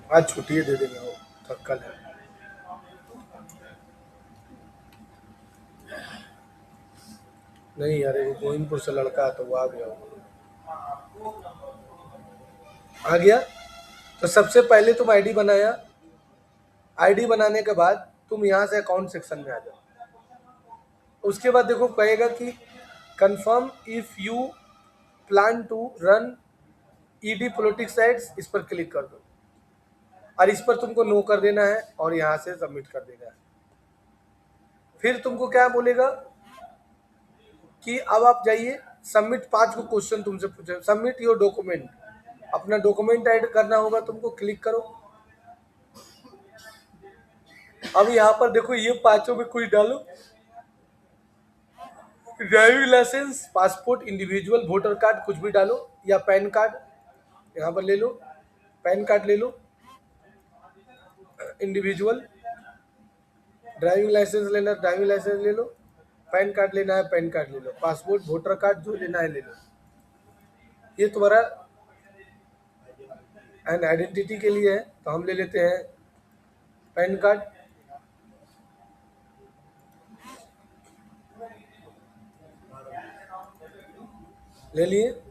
आज छुट्टी दे देंगे वो, कल है। नहीं यार, वो गोविंदपुर से लड़का है तो वो आ गया वो। आ गया। तो सबसे पहले तुम आईडी बनाया। आईडी बनाने के बाद तुम यहाँ से अकाउंट सेक्शन में आ जाओ। उसके बाद देखो कहेगा कि confirm if you plan to run ED politics ads, इस पर क्लिक कर दो और इस पर तुमको नो कर देना है और यहाँ से सबमिट कर देना है। फिर तुमको क्या बोलेगा कि अब आप जाइए सबमिट, 5 को क्वेश्चन तुमसे पूछे, सबमिट योर डॉक्यूमेंट, अपना डॉक्यूमेंट ऐड करना होगा तुमको, क्लिक करो। अब यहाँ पर देखो ये पांचों में कोई डालो, driving licence, passport, individual, voter card, कुछ भी डालो, या पैन कार्ड यहाँ पर ले लो, पैन कार्ड ले लो, इंडिविजुअल, ड्राइविंग लाइसेंस लेना ड्राइविंग लाइसेंस ले लो, पैन कार्ड लेना है पैन कार्ड ले लो, पासपोर्ट वोटर कार्ड जो लेना है ले लो। ये तुम्हारा एन आइडेंटिटी के लिए है तो हम ले लेते हैं पैन कार्ड। ले लिए।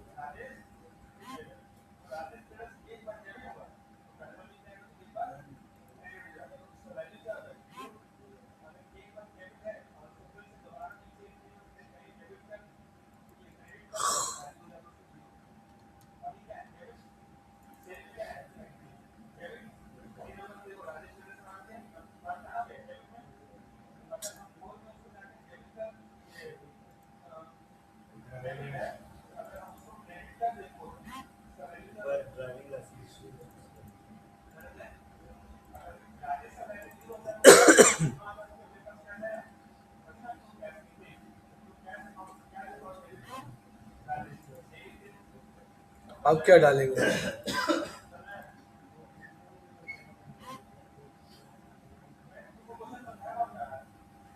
अब क्या डालेंगे?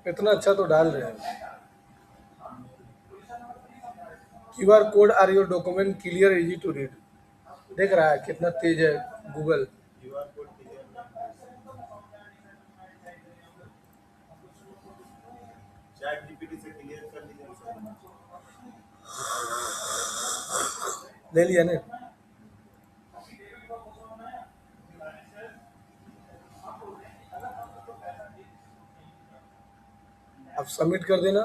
इतना अच्छा तो डाल रहे हैं। QR code are your document clear easy to read. देख रहा है कितना तेज है गूगल। ले लिया ने। अब सबमिट कर देना।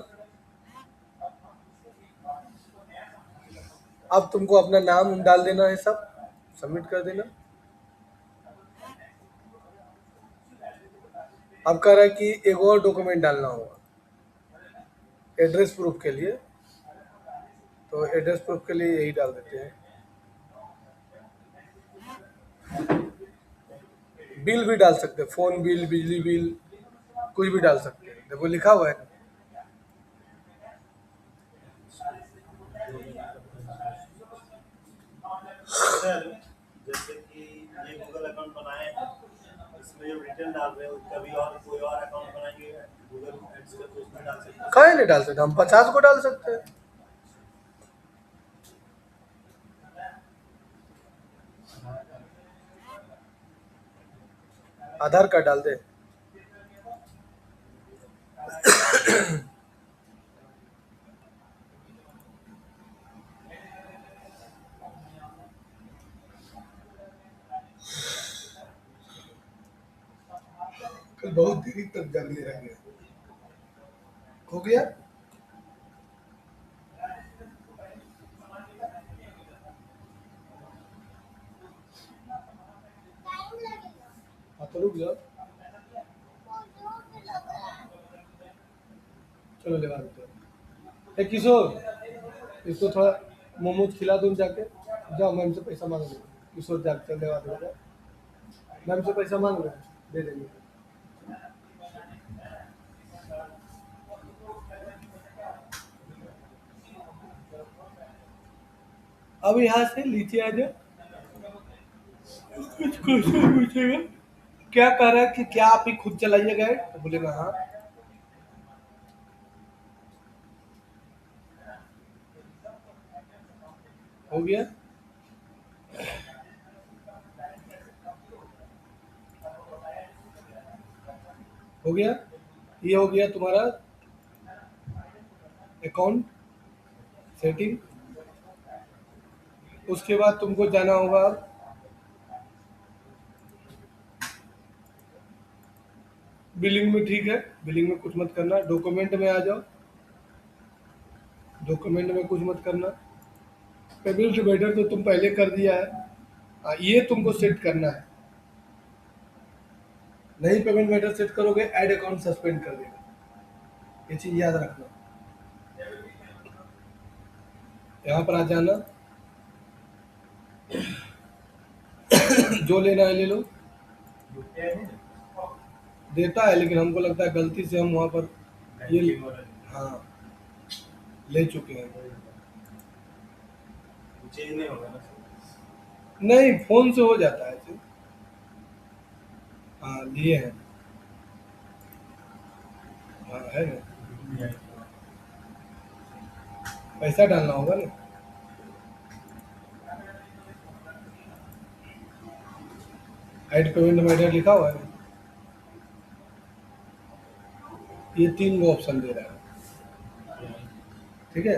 अब तुमको अपना नाम डाल देना है, सब सबमिट कर देना। अब कह रहा है कि एक और डॉक्यूमेंट डालना होगा एड्रेस प्रूफ के लिए, तो एड्रेस प्रूफ के लिए यही डाल देते हैं। बिल भी डाल सकते हैं, फोन बिल, बिजली बिल, कुछ भी डाल सकते हैं, देखो लिखा हुआ है। कहीं नहीं डाल सकते, हम 50 को डाल सकते हैं। आधार कार्ड डाल दे। कल बहुत देरी तक जगने रह गया। हो गया। हाँ तो रुक जाओ, चलो लगा देते हैं। किशोर, इसको थोड़ा मोमोज खिला दूँ जाके। जाओ मैम से पैसा मांग लो। किशोर जाके चल लगा दो। मैम से पैसा मांग लो, दे देंगे। अब यहाँ से नीचे आ जाओ, कुछ क्वेश्चन पूछेगा। क्या कह रहा है कि क्या आप ही खुद चलाइएगा, तो बोलेगा हाँ। हो गया। हो गया, ये हो गया तुम्हारा अकाउंट सेटिंग। उसके बाद तुमको जाना होगा अब बिलिंग में। ठीक है, बिलिंग में कुछ मत करना, डॉक्यूमेंट में आ जाओ, डॉक्यूमेंट में कुछ मत करना। पेमेंट मेथड तो तुम पहले कर दिया है। ये तुमको सेट करना है, नहीं पेमेंट मेथड सेट करोगे ऐड अकाउंट सस्पेंड कर देगा, ये चीज याद रखना। यहाँ पर आ जाना, जो लेना है ले लो। देता है लेकिन हमको लगता है गलती से हम वहाँ पर ये, हाँ ले चुके हैं। चेंज नहीं होगा ना? नहीं, फोन से हो जाता है ऐसे। हाँ लिए हैं, हाँ है ना, पैसा डालना होगा ना। ऐड पेमेंट मेथड लिखा हुआ है, ये 3 गो ऑप्शन दे रहा है। ठीक है,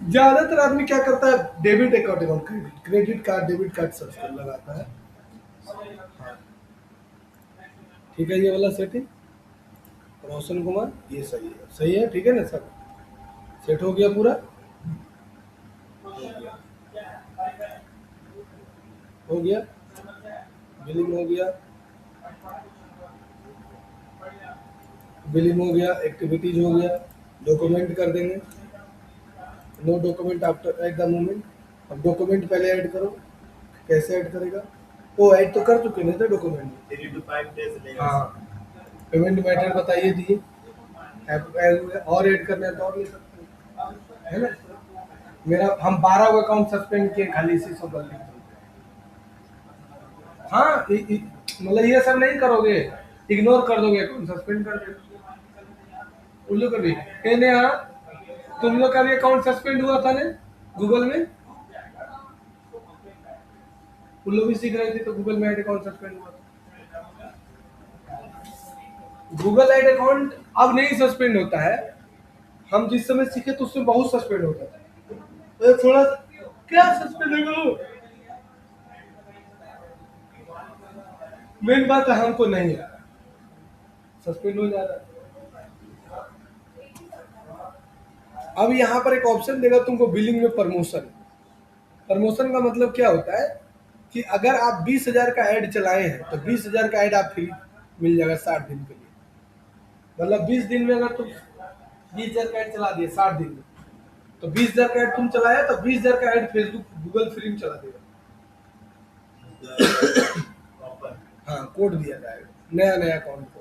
ज्यादातर आदमी क्या करता है, डेबिट अकाउंट और क्रेडिट कार्ड, डेबिट कार्ड सब कर लगाता है। ठीक है, ये वाला सेटिंग रोशन कुमार, ये सही है, सही है, ठीक है ना सब सेट हो गया पूरा, हो गया, बिलिंग हो गया, बिलिंग हो गया, एक्टिविटीज हो गया, डॉक्यूमेंट कर देंगे, no document after at the moment. अब डॉक्यूमेंट पहले ऐड करो, कैसे ऐड करेगा, वो ऐड तो कर चुके नहीं थे डॉक्यूमेंट। 3 to 5 days लेगा। हाँ, पेमेंट मेथड बताइए दिए, और ऐड करना है तो और ले सकते हैं, है ना। मेरा हम 12 को अकाउंट सस्पेंड किए खाली इसी सब गलती से। हाँ मतलब ये सब नहीं करोगे, इग्नोर कर दोगे, अकाउंट सस्पेंड कर दे उन लोग का भी। कहने हाँ, तुम लोग का भी अकाउंट सस्पेंड हुआ था ना गूगल में, उन लोग भी सीख रहे थे तो गूगल में ऐड अकाउंट सस्पेंड हुआ था। गूगल ऐड अकाउंट अब नहीं सस्पेंड होता है, हम जिस समय सीखे तो उसमें बहुत सस्पेंड होता था, तो थोड़ा क्या सस्पेंड होगा, मेन बात है हमको नहीं है, सस्पेंड हो जा रहा है। अब यहाँ पर एक ऑप्शन देगा तुमको बिलिंग में प्रमोशन। प्रमोशन का मतलब क्या होता है कि अगर आप 20,000 का ऐड चलाए हैं तो 20,000 का ऐड आप फ्री मिल जाएगा 60 दिन के लिए। मतलब 20 दिन में अगर तुम 20,000 का ऐड चला दिए 60 दिन में, तो 20,000 का ऐड तुम चलाया तो 20,000 का ऐड फेसबुक गूगल फ्री में चला देगा। हाँ, कोड दिया जाएगा नया नया अकाउंट को।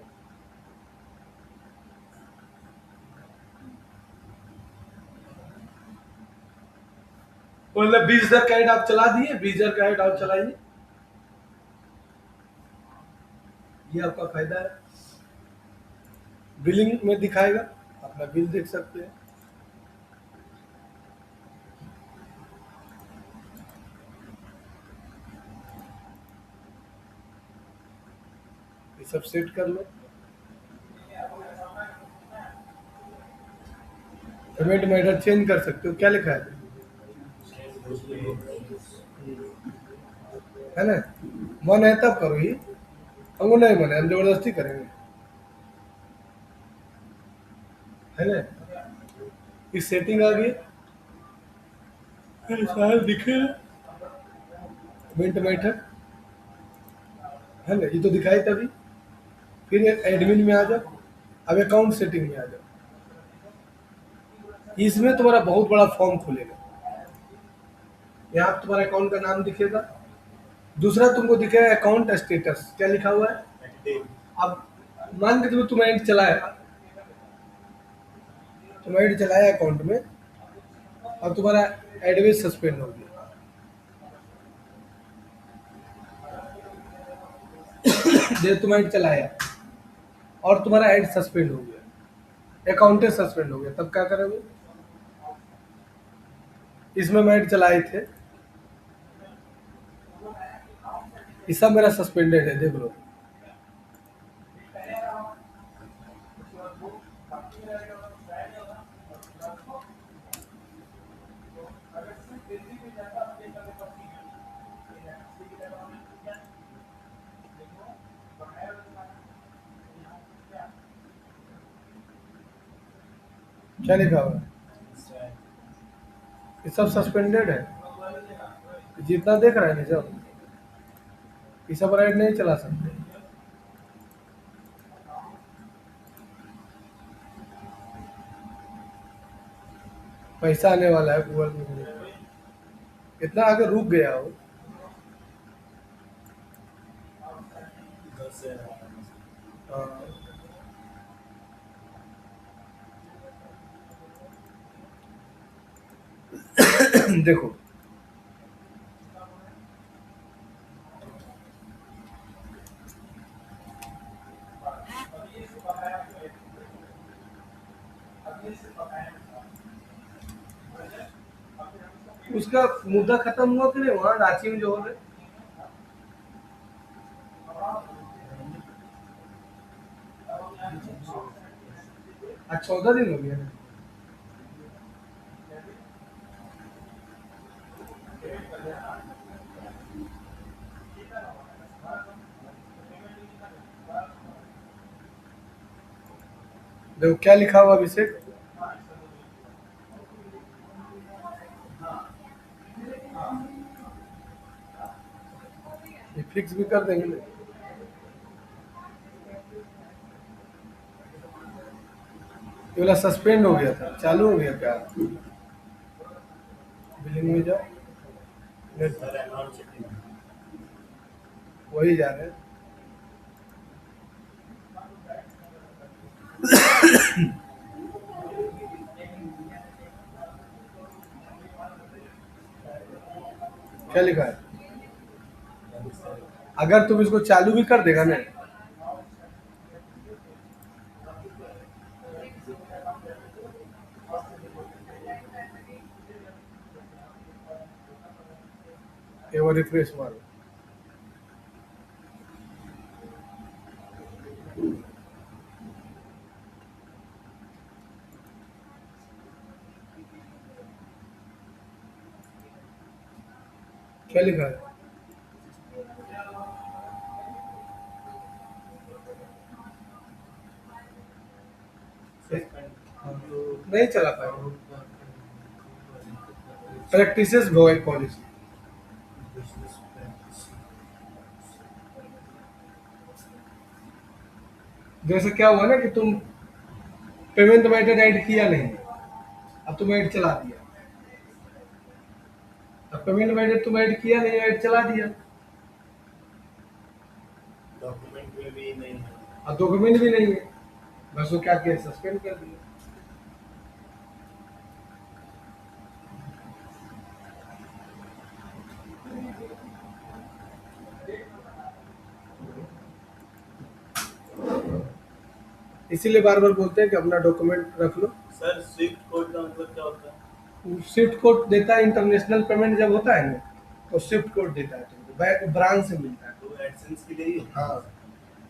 मतलब 20,000 का ऐड आप चला दिए, 20,000 का ऐड आप चलाइए, ये आपका फायदा है। बिलिंग में दिखाएगा, अपना बिल देख सकते हैं। ये सब सेट कर लो, पेमेंट मेथड चेंज कर सकते हो, क्या लिखा है ना। मन है तब करो, ही हमको नहीं मन है, हम जबरदस्ती करेंगे, है ना। इस सेटिंग आ गई, शायद दिखे पेमेंट मेथड, है ना, ये तो दिखाई तभी। फिर एडमिन में आ जाओ, अब अकाउंट सेटिंग में आ जाओ, इसमें तुम्हारा बहुत बड़ा फॉर्म खुलेगा, यहाँ पे तुम्हारा अकाउंट का नाम दिखेगा, दूसरा तुमको दिखेगा अकाउंट स्टेटस, क्या लिखा हुआ है। अब मान के तुम ऐड चलाया, तुम ऐड चलाया अकाउंट में, अब तुम्हारा एडवेज सस्पेंड हो गया, जब तुम ऐड चलाया और तुम्हारा ऐड सस्पेंड हो गया, अकाउंट सस्पेंड हो गया, तब क्या करोगे। इसमें मैं ऐड चलाए थे, ये सब मेरा सस्पेंडेड है, देख लो। क्या लिखा हुआ है? ये सब सस्पेंडेड है, जितना देख रहा है ना सब, ये सब राइड नहीं चला सकते। पैसा आने वाला है गूगल में, इतना आगे रुक गया हो। हाँ। देखो, उसका मुद्दा खत्म हुआ कि नहीं वहाँ रांची में जो हो रहे? आज 14 दिन हो गया ना। देखो क्या लिखा हुआ अभिषेक, ये फिक्स भी कर देंगे ना। ये वाला सस्पेंड हो गया था, चालू हो गया क्या? बिलिंग में जाओ, नेट सर अकाउंट चेकिंग वही जा रहे हैं। क्या लिखा है? अगर तुम इसको चालू भी कर देगा ना, ये वो रिफ्रेश मारो। क्या लिखा है? नहीं चला पाएगा। प्रैक्टिसेस भोग पॉलिसी। जैसे क्या हुआ ना कि तुम पेमेंट मेथड ऐड किया नहीं, अब तुम ऐड चला दिया। अब पेमेंट मेथड तुम ऐड किया नहीं, ऐड चला दिया, डॉक्यूमेंट में भी नहीं है। अब डॉक्यूमेंट भी नहीं है, बस वो क्या किया, सस्पेंड कर दिया। इसीलिए बार बार बोलते हैं कि अपना डॉक्यूमेंट रख लो। सर स्विफ्ट कोड का मतलब क्या होता है? स्विफ्ट कोड देता है, इंटरनेशनल पेमेंट जब होता है ना, तो स्विफ्ट कोड देता है तुमको, बैंक ब्रांच से मिलता है। तो एडसेंस के लिए ही होता हाँ,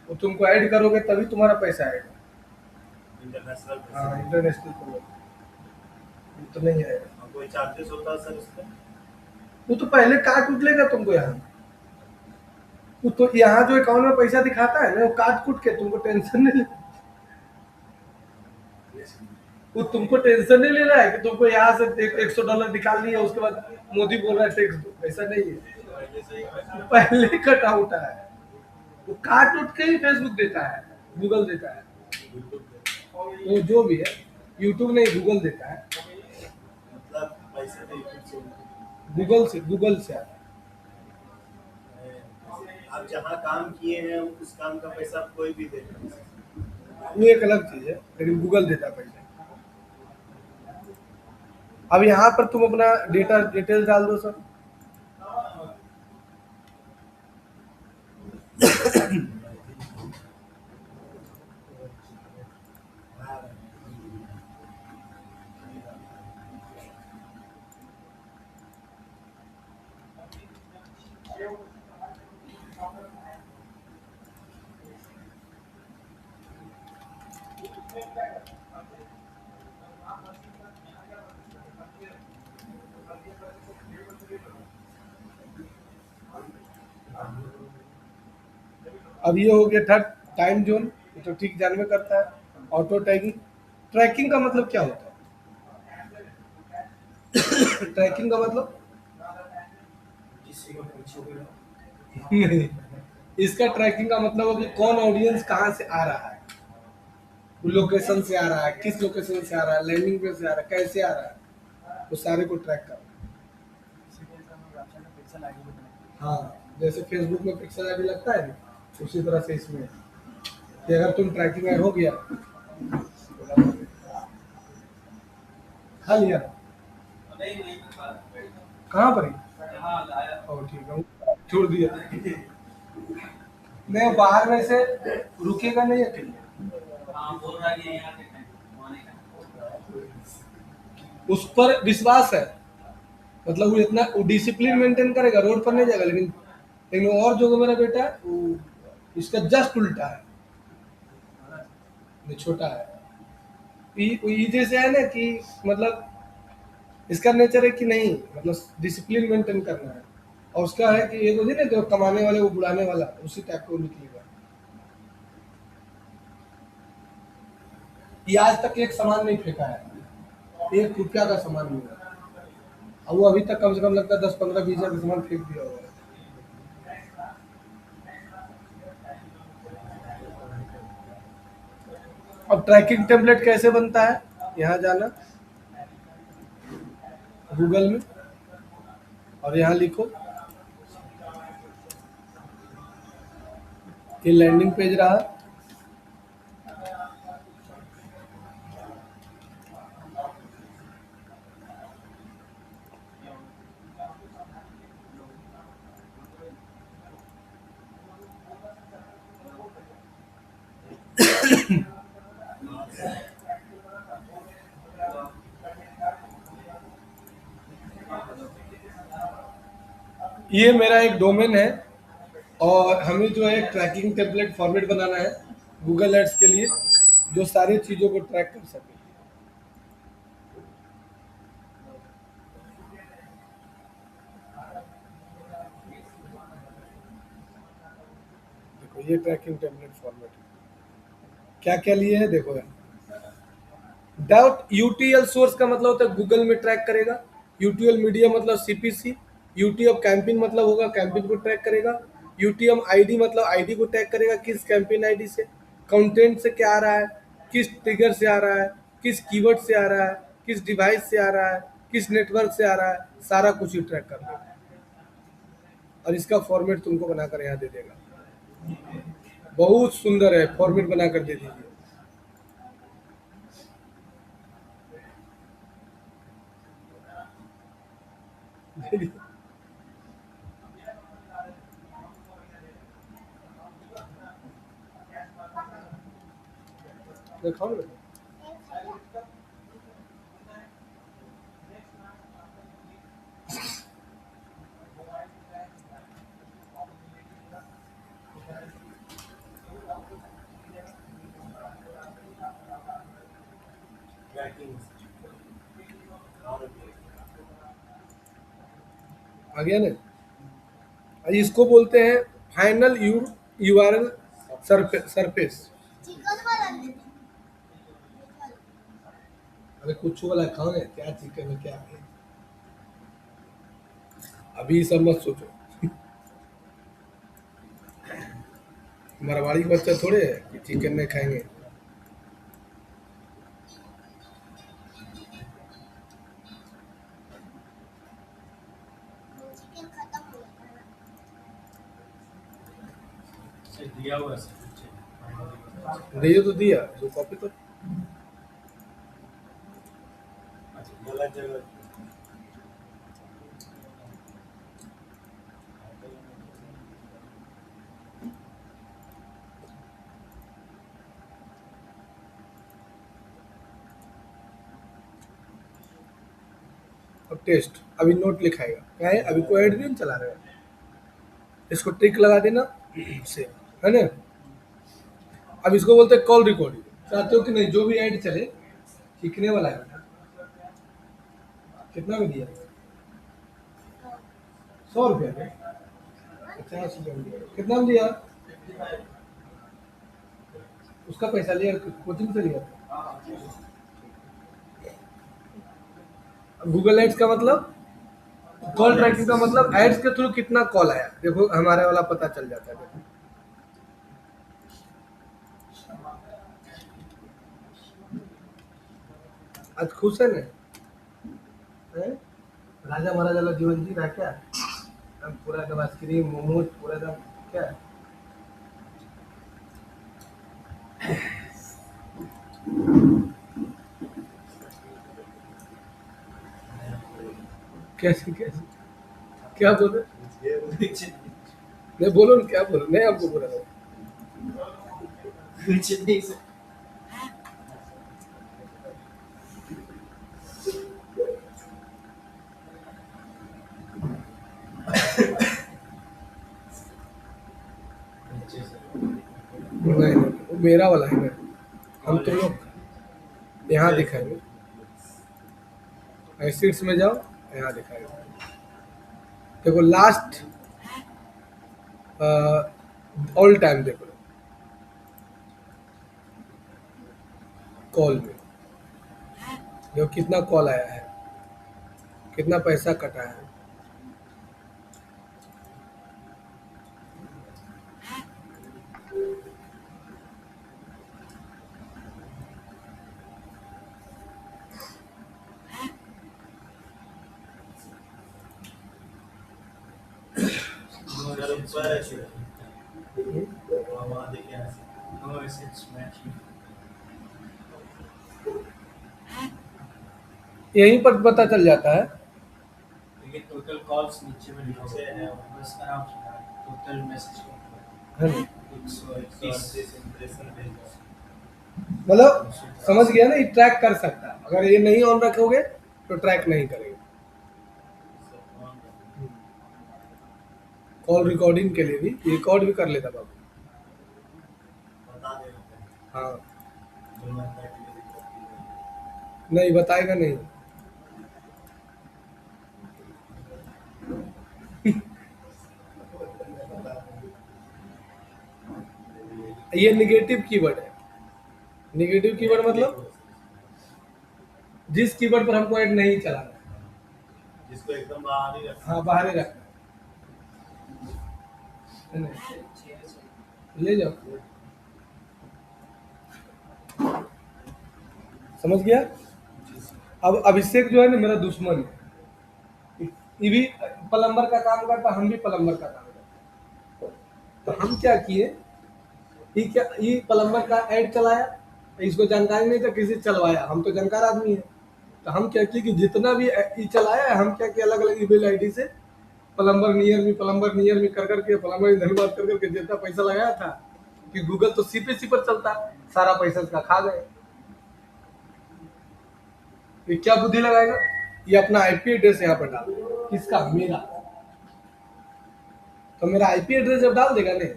वो तुमको ऐड करोगे तभी तुम्हारा पैसा आएगा। है इंटरनेशनल हाँ, इंटरनेशनल पेमेंट तो नहीं आएगा। और कोई चार्जेस होता है सर उसका? वो तो पहले काट उठ लेगा तुमको यहाँ, वो तो यहाँ जो अकाउंट में पैसा दिखाता है ना, वो काट कूट के तुमको टेंशन नहीं ले, वो तुमको टेंशन नहीं लेना है कि तुमको यहाँ से $100 निकालनी है, उसके बाद मोदी बोल रहा है टैक्स दो, ऐसा नहीं है। पहले से ही पहले कट आउट है, वो काट उठ के ही फेसबुक देता है, गूगल देता है, वो जो भी है, यूट्यूब नहीं गूगल देता है। मतलब पैसे तो यूट्यूब से गूगल से आता आप जहाँ काम किए हैं उस काम का पैसा आप कोई भी दे सकते हैं। है, वो एक अलग चीज है, लेकिन गूगल देता है पैसा। अब यहाँ पर तुम अपना डेटा डिटेल डाल दो सर। अब ये हो गया थर्ड, टाइम जोन, ये तो ठीक जानवे करता है। ऑटो टैगिंग, ट्रैकिंग का मतलब क्या होता है? ट्रैकिंग का मतलब किसी को पूछोगे नहीं, इसका ट्रैकिंग का मतलब हो कि कौन ऑडियंस कहाँ से आ रहा है, लोकेशन से आ रहा है, किस लोकेशन से आ रहा है, लैंडिंग पे से आ रहा है, कैसे आ रहा है, वो सारे को ट्रैक करना। हाँ, जैसे फेसबुक में पिक्सल आईडी लगता है ना, उसी तरह से इसमें है। कि अगर तुम ट्रैकिंग ऐड हो गया, खा लिया कहाँ पर ही, और ठीक है, छोड़ दिया, नहीं बाहर में से रुकेगा नहीं अकेले, उस पर विश्वास है, मतलब वो इतना डिसिप्लिन मेंटेन करेगा, रोड पर नहीं जाएगा, लेकिन लेकिन और जो मेरा बेटा है वो इसका जस्ट उल्टा है, ये छोटा है। ये जैसे है ना कि मतलब इसका नेचर है कि नहीं, मतलब डिसिप्लिन मेंटेन करना है, और उसका है कि एक होती है ना जो कमाने वाले वो बुलाने वाला, उसी टाइप का वो निकलेगा। ये आज तक एक सामान नहीं फेंका है, 1 रुपया का सामान नहीं है, और वो अभी तक कम से कम लगता है 10 15 20 हजार का सामान फेंक दिया होगा। अब ट्रैकिंग टेम्पलेट कैसे बनता है, यहाँ जाना गूगल में, और यहाँ लिखो कि लैंडिंग पेज रहा। ये मेरा एक डोमेन है, और हमें जो है ट्रैकिंग टेम्पलेट फॉर्मेट बनाना है गूगल एड्स के लिए, जो सारी चीज़ों को ट्रैक कर सके। देखो ये ट्रैकिंग टेम्पलेट फॉर्मेट क्या क्या लिए है, देखो यार। डॉट यूटीएल सोर्स का मतलब होता है गूगल में ट्रैक करेगा, यूटीएल मीडिया मतलब सीपीसी, यूटीएम कैंपिंग मतलब होगा कैंपिंग को ट्रैक करेगा, यूटीएम आईडी मतलब आईडी को ट्रैक करेगा, किस कैंपेन आईडी से, कंटेंट से क्या आ रहा है, किस ट्रिगर से आ रहा है, किस कीवर्ड से आ रहा है, किस डिवाइस से आ रहा है, किस नेटवर्क से आ रहा है, सारा कुछ ही ट्रैक कर लेगा, और इसका फॉर्मेट तुमको बनाकर यहाँ दे देगा। बहुत सुंदर है, फॉर्मेट बनाकर दे दीजिए। दिखाओ ना। ट्रैकिंग आ गया ना, और इसको बोलते हैं फाइनल यूआरएल सरफेस। अरे कुछ वाला कहाँ है, क्या चिकन है क्या है, अभी सब मत सोचो, मारवाड़ी के बच्चा थोड़े है कि चिकन नहीं खाएंगे। से दिया हुआ है सब कुछ। दिया तो दिया, जो कॉपी तो अच्छा गलत जगह अब टेस्ट, अभी नोट लिखाएगा क्या है, अभी कोई ऐड नहीं चला रहे हैं, इसको टिक लगा देना से, है ना। अब इसको बोलते हैं कॉल रिकॉर्डिंग, चाहते हो कि नहीं जो भी ऐड चले सीखने वाला है। कितना में दिया, 100 रुपया में, 50 रुपया में दिया, कितना में दिया, उसका पैसा लिया, कोचिंग से लिया। गूगल एड्स का मतलब, कॉल ट्रैकिंग का मतलब एड्स के थ्रू कितना कॉल आया, देखो हमारे वाला पता चल जाता है। देखो आज खुश है ना, हैं? राजा महाराजा वाला जीवन जी रहा है क्या? हम पूरा एकदम आइसक्रीम मोमोज पूरा एकदम क्या? कैसे कैसे क्या बोल रहे? नहीं बोलो ना, क्या बोलो, नहीं आपको बोला था। कुछ नहीं सर। नहीं वो मेरा वाला है ना, हम तो लोग यहाँ दिखाएंगे, एसिड्स में जाओ, यहाँ दिखाएंगे। देखो लास्ट ऑल टाइम देखो कॉल में, देखो कितना कॉल आया है, कितना पैसा कटा है। सर ऊपर है सर। वहाँ देखिए यहाँ से। No, it's matching. यहीं पर पता चल जाता है। देखिए टोटल कॉल्स नीचे में लिखा हुआ है, बस आराम से टोटल मैसेज है ना? 138 impression भेजा। मतलब समझ गया ना, ये ट्रैक कर सकता है, अगर ये नहीं ऑन रखोगे तो ट्रैक नहीं करेगा। कॉल रिकॉर्डिंग के लिए भी रिकॉर्ड भी कर लेता बाबू। बता दे रहे हैं। हाँ जो मैं practically करती हूँ। नहीं बताएगा नहीं। ये निगेटिव कीवर्ड है। निगेटिव कीवर्ड मतलब जिस कीवर्ड पर हमको ऐड नहीं चलाना है। जिसको एकदम बाहर ही रखना। हाँ बाहर ही रखना है ना? ले जाओ, समझ गया। अब अभिषेक जो है ना मेरा दुश्मन है, ये भी प्लम्बर का काम करता, हम भी प्लम्बर का काम करते। तो हम क्या किए, ये प्लम्बर का ऐड चलाया, इसको जानकारी नहीं था, किसी चलवाया, हम तो जानकार आदमी है। तो हम क्या किए कि जितना भी ये चलाया है, हम क्या किए अलग अलग ईमेल आईडी से प्लम्बर नियर मी कर करके, प्लम्बर धन्यवाद कर करके जितना पैसा लगाया था, कि गूगल तो सीपीसी पर चलता, सारा पैसा उसका खा गए। ये क्या बुद्धि लगाएगा, ये अपना आईपी एड्रेस यहाँ पर डाल, किसका, मेरा। तो मेरा आईपी एड्रेस जब डाल देगा नहीं,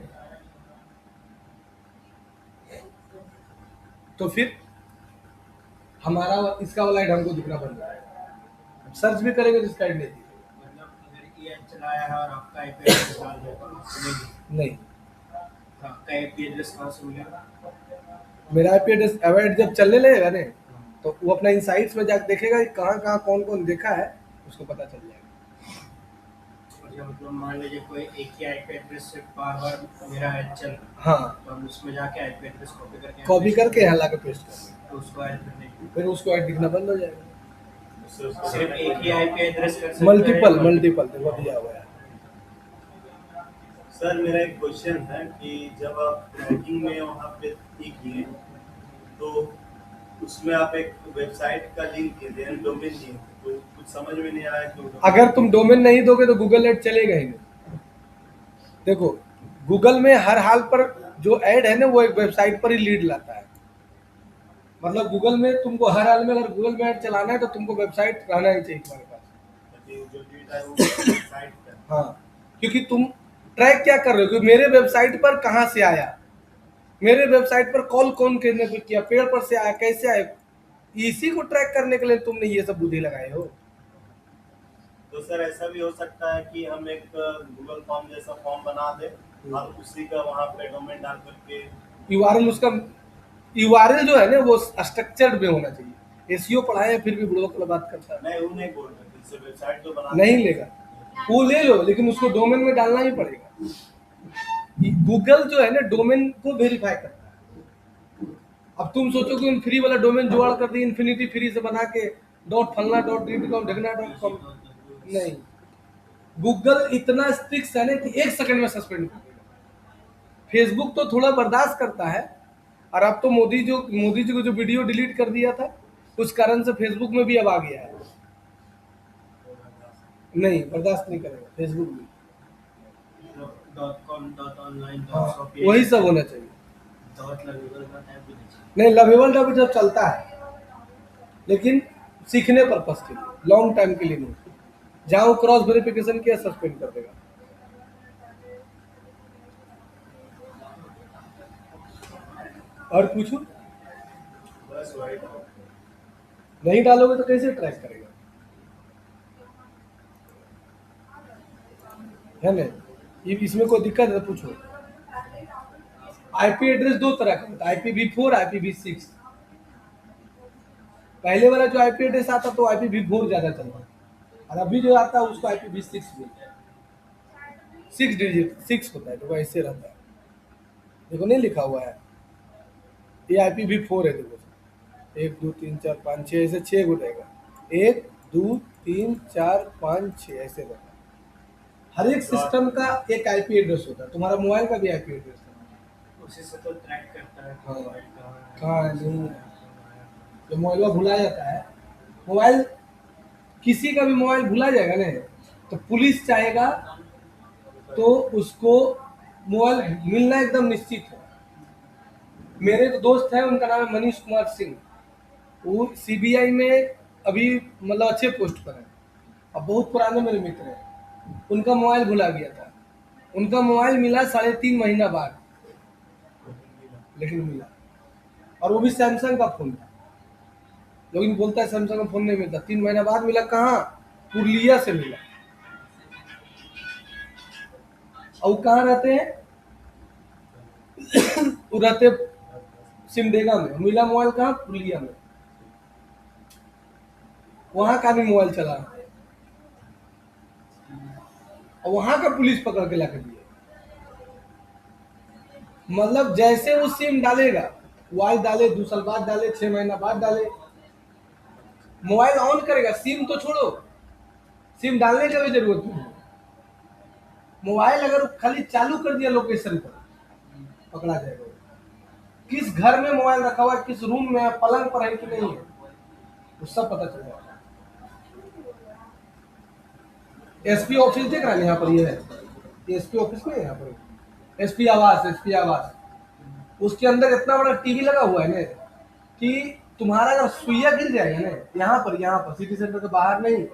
तो फिर हमारा इसका वाला ऐड हमको दिखना बंद जाएगा। सर्च भी करेंगे तो इसका ऐड नहीं दिखेगा। मतलब अगर ये चलाया है और आपका आईपी एड्रेस डाल दिया तो आपको नहीं, आपका आईपी एड्रेस कहाँ से मिलेगा? मेरा आईपी एड्रेस ऐड जब चलने लगेगा ना, तो वो अपना इनसाइट्स में जाकर देखेगा कि कहाँ कहाँ कौन कौन देखा है, उसको पता चल जाएगा। और जब मतलब मान लीजिए कोई एक ही आईपी एड्रेस से बार बार मेरा ऐड चल रहा है, हाँ, तो हम उसमें जाके आईपी एड्रेस कॉपी करके यहाँ लाके पेस्ट कर देंगे, तो उसको ऐड करने के फिर उसको ऐड दिखना बंद हो जाएगा। उससे सिर्फ एक ही आईपी एड्रेस कर सकते मल्टीपल हैं। मल्टीपल देखो दिया हुआ है। सर मेरा एक क्वेश्चन है कि जब आप ट्रैकिंग में वहाँ पे क्लिक किए तो उसमें आप एक वेबसाइट का लिंक दिए थे, डोमेन दिए थे, तो कुछ समझ में नहीं आया कि अगर तुम डोमेन नहीं दोगे तो गूगल ऐड चलेगा ही नहीं। देखो गूगल में हर हाल पर जो ऐड है ना, वो एक वेबसाइट पर ही लीड लाता है। मतलब गूगल में तुमको हर हाल में अगर गूगल में ऐड चलाना है तो तुमको वेबसाइट रहना ही चाहिए तुम्हारे पास। जो डेटा है वो वेबसाइट का। हाँ, क्योंकि तुम ट्रैक क्या कर रहे हो कि मेरे वेबसाइट पर कहाँ से आया, मेरे वेबसाइट पर कॉल कौन करने को किया, पेड़ पर से आया, कैसे आया, इसी को ट्रैक करने के लिए तुमने ये सब बुद्धि लगाए हो। तो सर ऐसा भी हो सकता है कि हम एक गूगल फॉर्म जैसा फॉर्म बना दे और उसी का वहाँ पे डोमेन डाल करके यूआरएल उसका यूआरएल जो है ना वो स्ट्रक्चर्ड में होना चाहिए। एसईओ पढ़ाए फिर भी बुड़बक वाला बात करता है। नहीं वो नहीं बोल रहे, इससे वेबसाइट तो बना नहीं लेगा, वो ले लो लेकिन उसको डोमेन में डालना ही पड़ेगा। गूगल जो है ना डोमेन को वेरीफाई करता है। अब तुम सोचो कि फ्री वाला डोमेन जुगाड़ कर दी, इन्फिनिटी फ्री से बना के डॉट फलना डॉट डी कॉम ढगना डॉट कॉम, नहीं। गूगल इतना स्ट्रिक्ट है ना कि 1 सेकंड में सस्पेंड कर देगा। फेसबुक तो थोड़ा बर्दाश्त करता है, और अब तो मोदी जी को जो वीडियो डिलीट कर दिया था उस कारण से फेसबुक में भी अब आ गया है। नहीं बर्दाश्त नहीं करेगा फेसबुक भी। .com .online हाँ, .shop वही सब होना चाहिए। डॉट लगेगा ना टाइप भी नहीं चाहिए। नहीं लवेबल डॉट जब चलता है लेकिन सीखने पर्पस के लिए, लॉन्ग टाइम के लिए नहीं। जहाँ वो क्रॉस वेरिफिकेशन किया सस्पेंड कर देगा। और पूछो, बस वही। नहीं डालोगे तो कैसे ट्रैक करेगा, है ना? ये इसमें कोई दिक्कत है तो पूछो। आईपी एड्रेस दो तरह का होता है, IPv4 IPv6। पहले वाला जो आईपी एड्रेस आता तो IPv4 ज्यादा चलता, और अभी जो आता है उसको IPv6 बोलते हैं। 6 डिजिट 6 होता है, तो ऐसे रहता है। देखो नहीं लिखा हुआ है, ये IPv4 है। देखो 1 2 3 4 5 6 ऐसे 6 हो जाएगा। 1 2 3 4 5 6 ऐसे रहता है। हर एक सिस्टम का एक आईपी एड्रेस होता है। तुम्हारा मोबाइल का भी आईपी एड्रेस है। उसी से तो ट्रैक करता है हाँ। मोबाइल कहाँ है, कहाँ है, नहीं है। जो मोबाइल भुला जाता है, मोबाइल किसी का भी मोबाइल भुला जाएगा ना तो पुलिस चाहेगा तो उसको मोबाइल मिलना एकदम निश्चित है। मेरे एक दोस्त हैं, उनका नाम है मनीष कुमार सिंह। वो सीबीआई में अभी मतलब अच्छे पोस्ट पर है, अब बहुत पुराने मेरे मित्र हैं। उनका मोबाइल भुला गया था, उनका मोबाइल मिला 3.5 महीना बाद, लेकिन मिला। और वो भी सैमसंग का फोन था। लेकिन बोलता है सैमसंग का फोन नहीं मिलता। 3 महीना बाद मिला। कहाँ? पुरलिया से मिला। और वो कहाँ रहते हैं? वो रहते सिमडेगा में। मिला मोबाइल कहाँ? पुरलिया में। वहां का भी मोबाइल चला, और वहां का पुलिस पकड़ के लाके दिया। मतलब जैसे वो सिम डालेगा, मोबाइल डाले 2 साल बाद डाले, 6 महीना बाद डाले, मोबाइल ऑन करेगा। सिम तो छोड़ो, सिम डालने का भी जरूरत नहीं। मोबाइल अगर खाली चालू कर दिया लोकेशन पर, पकड़ा जाएगा। किस घर में मोबाइल रखा हुआ है, किस रूम में है, पलंग पर है कि नहीं है, वो सब पता चल जाएगा। एसपी ऑफिस देख रहा है यहाँ पर, ये है एसपी ऑफिस में, यहाँ पर एसपी आवास। उसके अंदर इतना बड़ा टीवी लगा हुआ है ना कि तुम्हारा अगर सुइया गिर जाएगा ना, यहाँ पर सिटी सेंटर के बाहर नहीं,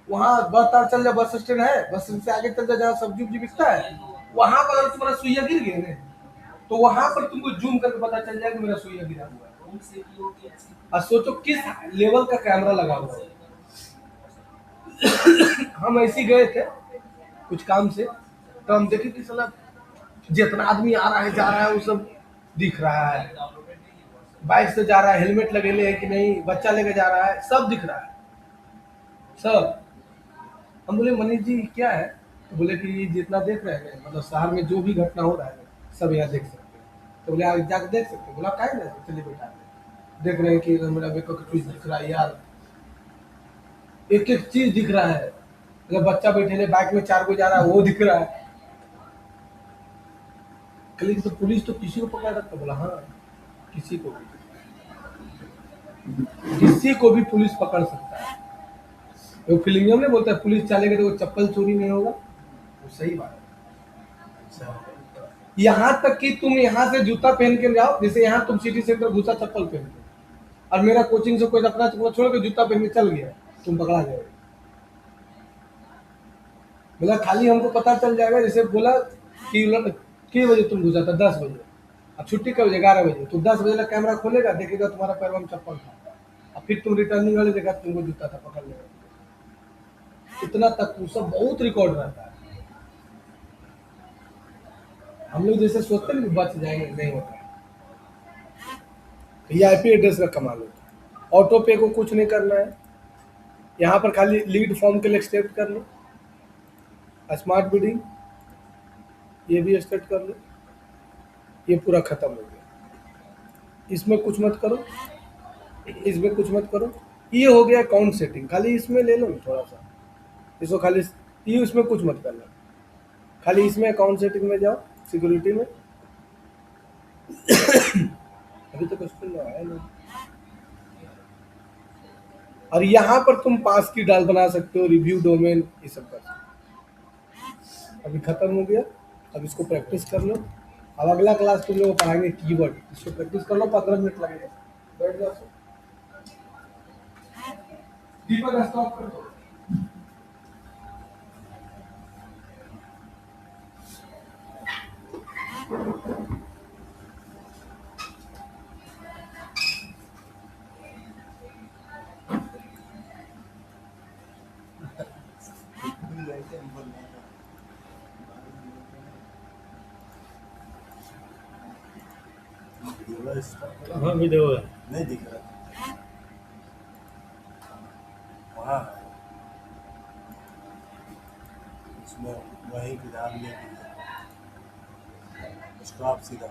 वहाँ बस तार चल जाए, बस स्टैंड है, बस स्टैंड से आगे चल जाए जहाँ सब्जी उब्जी बिकता है, वहां पर अगर तुम्हारा सुइया गिर गया ना तो वहां पर तुमको जूम करके पता चल जाएगा कि मेरा सुइया गिरा हुआ है। और सोचो किस लेवल का कैमरा लगा हुआ है। हम ऐसे गए थे कुछ काम से, तो हम देखे कि साला जितना आदमी आ रहा है जा रहा है वो सब दिख रहा है। बाइक से जा रहा है, हेलमेट लगेले है कि नहीं, बच्चा लेके जा रहा है, सब दिख रहा है सब। हम बोले मनीष जी क्या है? तो बोले कि जितना देख रहे हैं मतलब शहर में जो भी घटना हो रहा है सब यहाँ देख सकते हैं। तो बोले आप जाकर देख सकते हैं। बोला क्या है? चलिए बेटा देख रहे हैं कि मेरा बेटा को चीज दिख रहा है यार, एक एक चीज दिख रहा है। मतलब बच्चा बैठे बाइक में 4 को जा रहा है वो दिख रहा है। कल तो पुलिस तो किसी को पकड़ रखता। बोला हाँ किसी को भी पुलिस पकड़ सकता है। वो फिल्म में बोलता है पुलिस चलेगा तो वो चप्पल चोरी नहीं होगा, वो सही बात है। यहाँ तक कि तुम यहाँ से जूता पहन के जाओ, जैसे यहाँ तुम सिटी सेंटर घुसा चप्पल पहन के, और मेरा कोचिंग से कोई अपना चप्पल छोड़ के जूता पहन के चल गया, तुम पकड़ा जाओगे। बोला खाली हमको पता चल जाएगा, जैसे बोला कि कितने बजे तुम घुसा था? 10 बजे। अब छुट्टी कब बजे? 11 बजे। तो 10 बजे तक कैमरा खोलेगा, देखेगा तुम्हारा पैर में चप्पल था, और फिर तुम रिटर्निंग वाले देखा तुमको जूता था, पकड़ लेगा। इतना तक वो सब बहुत रिकॉर्ड रहता है। हम लोग जैसे सोचते हैं बच जाएंगे, नहीं होता है। ये आईपी एड्रेस का कमाल होता है। ऑटो पे को कुछ नहीं करना है, यहाँ पर खाली लीड फॉर्म के लिए एक्सेप्ट कर लो, स्मार्ट बिडिंग ये भी एक्सेप्ट कर लो, ये पूरा खत्म हो गया। इसमें कुछ मत करो, इसमें कुछ मत करो, ये हो गया अकाउंट सेटिंग। खाली इसमें ले लो थोड़ा सा, इसको खाली ये उसमें कुछ मत करना, खाली इसमें अकाउंट सेटिंग में जाओ, सिक्योरिटी में। अभी तक उसको तो आया नहीं। और यहाँ पर तुम पास की डाल बना सकते हो, रिव्यू डोमेन ये सब कर सकते हो। अभी खत्म हो गया, अब इसको प्रैक्टिस कर लो। अब अगला क्लास तुम लोग को पढ़ाएंगे कीवर्ड, इसको प्रैक्टिस कर लो, 15 मिनट लगेगा। बैठ जाओ। दीपक स्टॉप कर दो। हाँ वीडियो है। नहीं दिख रहा वहाँ है। उसमें वही विधान में स्टॉप सीधा